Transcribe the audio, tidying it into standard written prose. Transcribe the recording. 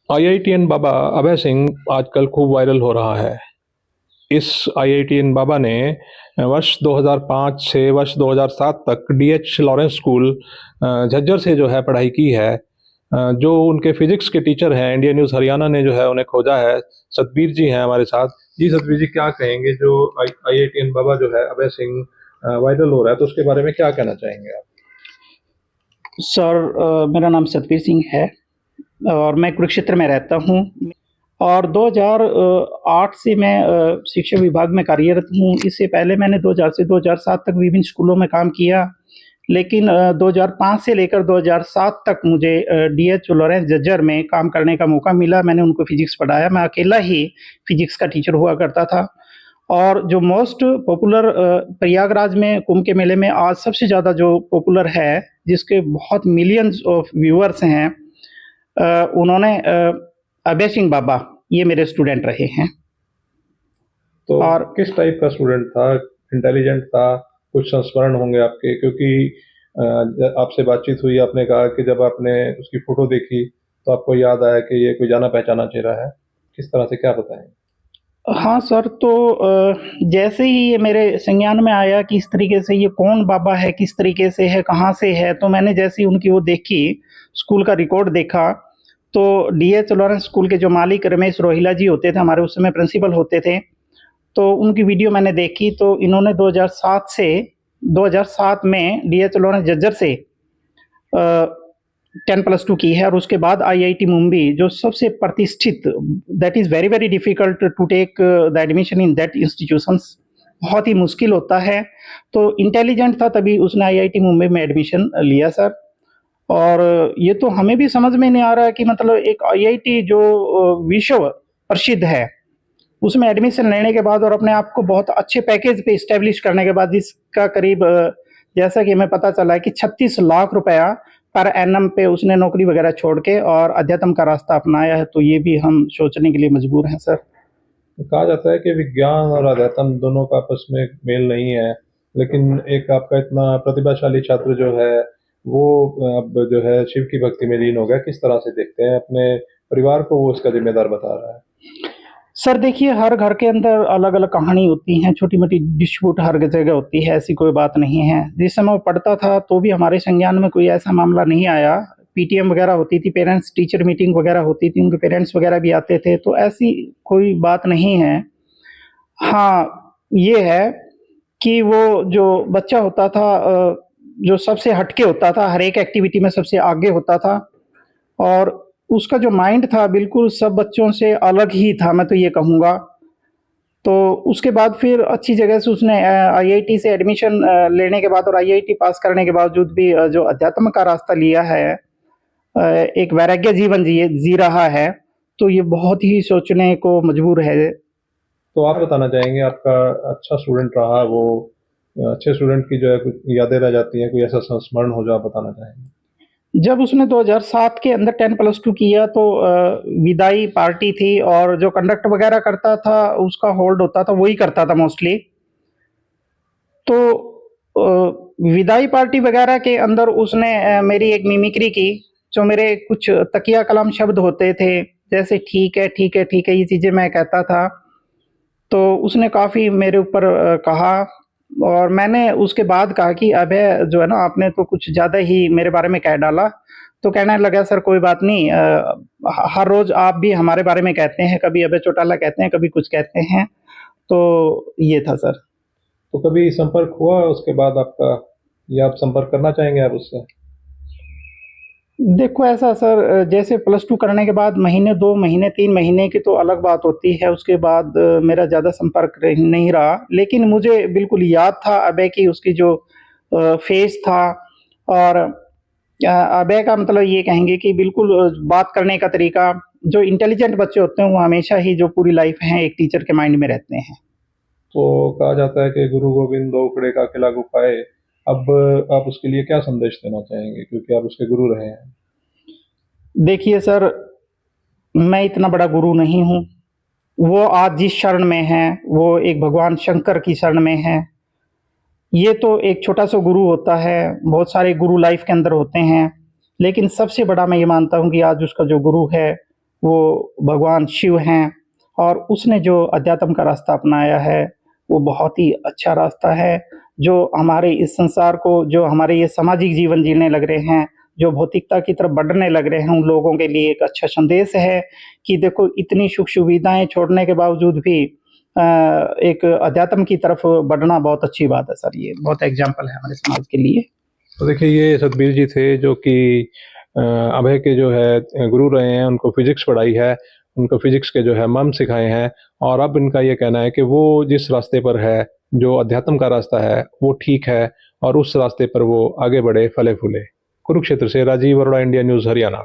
IITian बाबा अभय सिंह आजकल खूब viral हो रहा है। इस आईआईटीएन बाबा ने वर्ष 2005 से वर्ष 2007 तक डीएच लॉरेंस स्कूल झज्जर से जो है पढ़ाई की है। जो उनके फिजिक्स के टीचर हैं, इंडिया न्यूज़ हरियाणा ने जो है उन्हें खोजा है। सतबीर जी हैं हमारे साथ। जी सतबीर जी, क्या कहेंगे जो आईआईटीएन बाबा जो है अभय सिंह वायरल हो रहा है, तो उसके बारे में क्या कहना चाहेंगे आप? सर, मेरा नाम सतबीर सिंह है और मैं कुरुक्षेत्र में रहता हूँ और 2008 से मैं शिक्षा विभाग में कार्यरत हूँ। इससे पहले मैंने 2000 से 2007 तक विभिन्न स्कूलों में काम किया, लेकिन 2005 से लेकर 2007 तक मुझे डीएच लॉरेंस झज्जर में काम करने का मौका मिला। मैंने उनको फिजिक्स पढ़ाया। मैं अकेला ही फिजिक्स का टीचर हुआ करता था। और जो मोस्ट पॉपुलर प्रयागराज में कुंभ के मेले में आज सबसे ज़्यादा जो पॉपुलर है, जिसके बहुत मिलियंस ऑफ व्यूअर्स हैं, उन्होंने अभय सिंह बाबा ये मेरे स्टूडेंट रहे हैं। तो और किस टाइप का स्टूडेंट था? इंटेलिजेंट था? कुछ संस्मरण होंगे आपके, क्योंकि आपसे बातचीत हुई, आपने कहा कि जब आपने उसकी फोटो देखी तो आपको याद आया कि ये कोई जाना पहचाना चेहरा है। किस तरह से, क्या बताएं? हाँ सर, तो जैसे ही ये मेरे संज्ञान में आया कि इस तरीके से ये कौन बाबा है, किस तरीके से है, कहाँ से है, तो मैंने जैसे ही उनकी वो देखी, स्कूल का रिकॉर्ड देखा, तो डीएच लॉरेंस स्कूल के जो मालिक रमेश रोहिला जी होते थे, हमारे उस समय प्रिंसिपल होते थे, तो उनकी वीडियो मैंने देखी। तो इन्होंने 2007 में डीएच लॉरेंस झज्जर से 10+2 की है और उसके बाद आईआईटी मुंबई, जो सबसे प्रतिष्ठित, that is very very difficult to take the admission in that institutions, बहुत ही मुश्किल होता है। तो इंटेलिजेंट था, तभी उसने आईआईटी मुंबई में एडमिशन लिया सर। और ये तो हमें भी समझ में नहीं आ रहा है कि मतलब एक आईआईटी जो विश्व प्रसिद्ध है, उसमें एडमिशन लेने के बाद और अपने आप को बहुत अच्छे पैकेज पे इस्टेब्लिश करने के बाद, जिसका करीब जैसा कि हमें पता चला है कि 36 लाख रुपया पर एनम पे उसने नौकरी वगैरह छोड़ के और अध्यात्म का रास्ता अपनाया है, तो ये भी हम सोचने के लिए मजबूर हैं सर। तो कहा जाता है कि विज्ञान और अध्यात्म दोनों का आपस में मेल नहीं है, लेकिन एक आपका इतना प्रतिभाशाली छात्र जो है वो अब जो है शिव की भक्ति में लीन हो गया। किस तरह से देखते हैं? अपने परिवार को वो इसका जिम्मेदार बता रहा है। सर देखिए, हर घर के अंदर अलग अलग कहानी होती हैं, छोटी मोटी डिस्प्यूट हर जगह होती है, ऐसी कोई बात नहीं है। जिस समय वो पढ़ता था तो भी हमारे संज्ञान में कोई ऐसा मामला नहीं आया। पीटीएम वगैरह होती थी, पेरेंट्स टीचर मीटिंग वगैरह होती थी, उनके पेरेंट्स वगैरह भी आते थे, तो ऐसी कोई बात नहीं है। हाँ, ये है कि वो जो बच्चा होता था, जो सबसे हटके होता था, हर एक एक्टिविटी में सबसे आगे होता था और उसका जो माइंड था बिल्कुल सब बच्चों से अलग ही था, मैं तो ये कहूँगा। तो उसके बाद फिर अच्छी जगह से उसने आईआईटी से एडमिशन लेने के बाद और आईआईटी पास करने के बावजूद भी जो अध्यात्म का रास्ता लिया है, एक वैराग्य जीवन जी रहा है, तो ये बहुत ही सोचने को मजबूर है। तो आप बताना चाहेंगे, आपका अच्छा स्टूडेंट रहा वो, अच्छे स्टूडेंट की जो है कुछ यादें रह जाती हैं, कोई ऐसा संस्मरण हो जो आप बताना चाहेंगे? जब उसने 2007 के अंदर 10+2 किया तो विदाई पार्टी थी और जो कंडक्ट वगैरह करता था उसका होल्ड होता था, वही करता था मोस्टली। तो विदाई पार्टी वगैरह के अंदर उसने मेरी एक मिमिक्री की, जो मेरे कुछ तकिया कलाम शब्द होते थे, जैसे ठीक है ठीक है ठीक है, ये चीज़ें मैं कहता था। तो उसने काफ़ी मेरे ऊपर कहा और मैंने उसके बाद कहा कि अभय जो है ना, आपने तो कुछ ज़्यादा ही मेरे बारे में कह डाला। तो कहने लगा, सर कोई बात नहीं, हर रोज़ आप भी हमारे बारे में कहते हैं, कभी अभय चौटाला कहते हैं, कभी कुछ कहते हैं। तो ये था सर। तो कभी संपर्क हुआ उसके बाद आपका, या आप संपर्क करना चाहेंगे आप उससे? देखो ऐसा सर, जैसे +2 करने के बाद महीने, 2 महीने, 3 महीने की तो अलग बात होती है, उसके बाद मेरा ज़्यादा संपर्क नहीं रहा। लेकिन मुझे बिल्कुल याद था अभय की, उसकी जो फेस था और अभय का मतलब ये कहेंगे कि बिल्कुल बात करने का तरीका, जो इंटेलिजेंट बच्चे होते हैं वो हमेशा ही जो पूरी लाइफ है एक टीचर के माइंड में रहते हैं। तो कहा जाता है कि गुरु गोविंद दो उकड़े का खिला गुफाए। अब आप उसके लिए क्या संदेश देना चाहेंगे, क्योंकि आप उसके गुरु रहे हैं? देखिए सर, मैं इतना बड़ा गुरु नहीं हूँ। वो आज जिस शरण में है, वो एक भगवान शंकर की शरण में है। ये तो एक छोटा-सा गुरु होता है, बहुत सारे गुरु लाइफ के अंदर होते हैं, लेकिन सबसे बड़ा मैं ये मानता हूँ कि आज उसका जो गुरु है, वो भगवान शिव हैं और उसने जो अध्यात्म का रास्ता अपनाया है, वो बहुत ही अच्छा रास्ता है, जो हमारे इस संसार को, जो हमारे ये सामाजिक जीवन जीने लग रहे हैं, जो भौतिकता की तरफ बढ़ने लग रहे हैं, उन लोगों के लिए एक अच्छा संदेश है कि देखो इतनी सुख-सुविधाएँ छोड़ने के बावजूद भी एक अध्यात्म की तरफ बढ़ना बहुत अच्छी बात है सर, ये बहुत एग्ज़ाम्पल है हमारे समाज के लिए। तो देखिए ये सतबीर जी थे जो कि अभय के जो है गुरु रहे हैं, उनको फिजिक्स पढ़ाई है, उनको फिजिक्स के जो है मर्म सिखाए हैं और अब इनका ये कहना है कि वो जिस रास्ते पर है, जो अध्यात्म का रास्ता है, वो ठीक है और उस रास्ते पर वो आगे बढ़े, फले-फूले। कुरुक्षेत्र से राजीव अरोड़ा, इंडिया न्यूज़, हरियाणा।